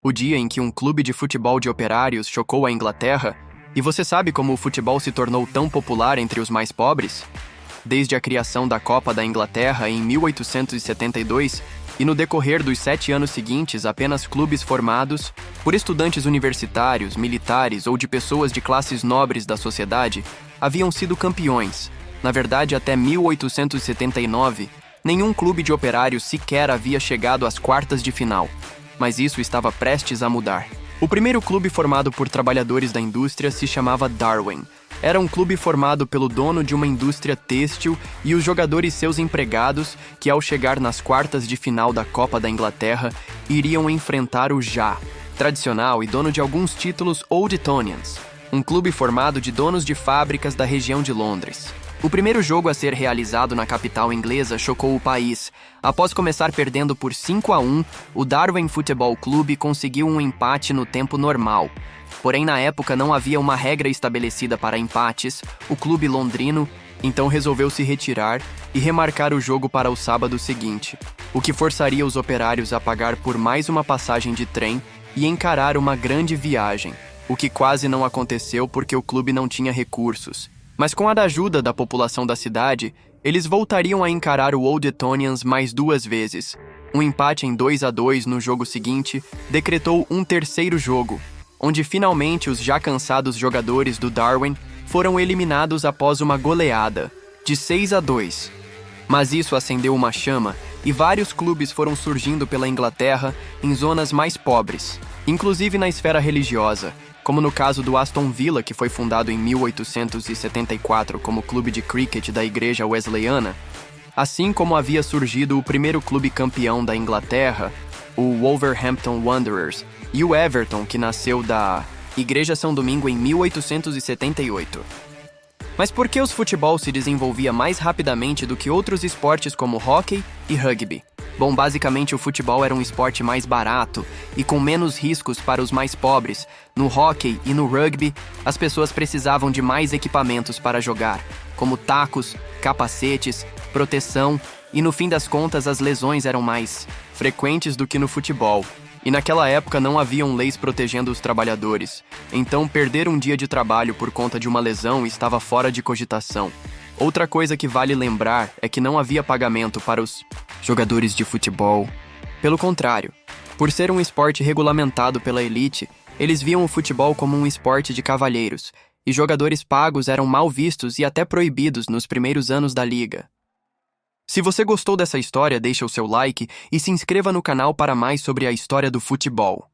O dia em que um clube de futebol de operários chocou a Inglaterra, e você sabe como o futebol se tornou tão popular entre os mais pobres? Desde a criação da Copa da Inglaterra em 1872, e no decorrer dos 7 anos seguintes, apenas clubes formados por estudantes universitários, militares ou de pessoas de classes nobres da sociedade haviam sido campeões. Na verdade, até 1879, nenhum clube de operários sequer havia chegado às quartas de final. Mas isso estava prestes a mudar. O primeiro clube formado por trabalhadores da indústria se chamava Darwen. Era um clube formado pelo dono de uma indústria têxtil e os jogadores seus empregados, que ao chegar nas quartas de final da Copa da Inglaterra, iriam enfrentar o já tradicional e dono de alguns títulos Old Etonians, um clube formado de donos de fábricas da região de Londres. O primeiro jogo a ser realizado na capital inglesa chocou o país. Após começar perdendo por 5-1, o Darwen Football Club conseguiu um empate no tempo normal. Porém, na época não havia uma regra estabelecida para empates. O clube londrino então resolveu se retirar e remarcar o jogo para o sábado seguinte, o que forçaria os operários a pagar por mais uma passagem de trem e encarar uma grande viagem, o que quase não aconteceu porque o clube não tinha recursos. Mas com a ajuda da população da cidade, eles voltariam a encarar o Old Etonians mais 2 vezes. Um empate em 2-2 no jogo seguinte decretou um terceiro jogo, onde finalmente os já cansados jogadores do Darwen foram eliminados após uma goleada, de 6-2. Mas isso acendeu uma chama e vários clubes foram surgindo pela Inglaterra em zonas mais pobres, inclusive na esfera religiosa, como no caso do Aston Villa, que foi fundado em 1874 como clube de cricket da Igreja Wesleyana, assim como havia surgido o primeiro clube campeão da Inglaterra, o Wolverhampton Wanderers, e o Everton, que nasceu da Igreja São Domingo em 1878. Mas por que o futebol se desenvolvia mais rapidamente do que outros esportes como hóquei e rugby? Bom, basicamente o futebol era um esporte mais barato e com menos riscos para os mais pobres. No hóquei e no rugby, as pessoas precisavam de mais equipamentos para jogar, como tacos, capacetes, proteção, e no fim das contas as lesões eram mais frequentes do que no futebol. E naquela época não haviam leis protegendo os trabalhadores, então perder um dia de trabalho por conta de uma lesão estava fora de cogitação. Outra coisa que vale lembrar é que não havia pagamento para os jogadores de futebol. Pelo contrário, por ser um esporte regulamentado pela elite, eles viam o futebol como um esporte de cavalheiros, e jogadores pagos eram mal vistos e até proibidos nos primeiros anos da liga. Se você gostou dessa história, deixe o seu like e se inscreva no canal para mais sobre a história do futebol.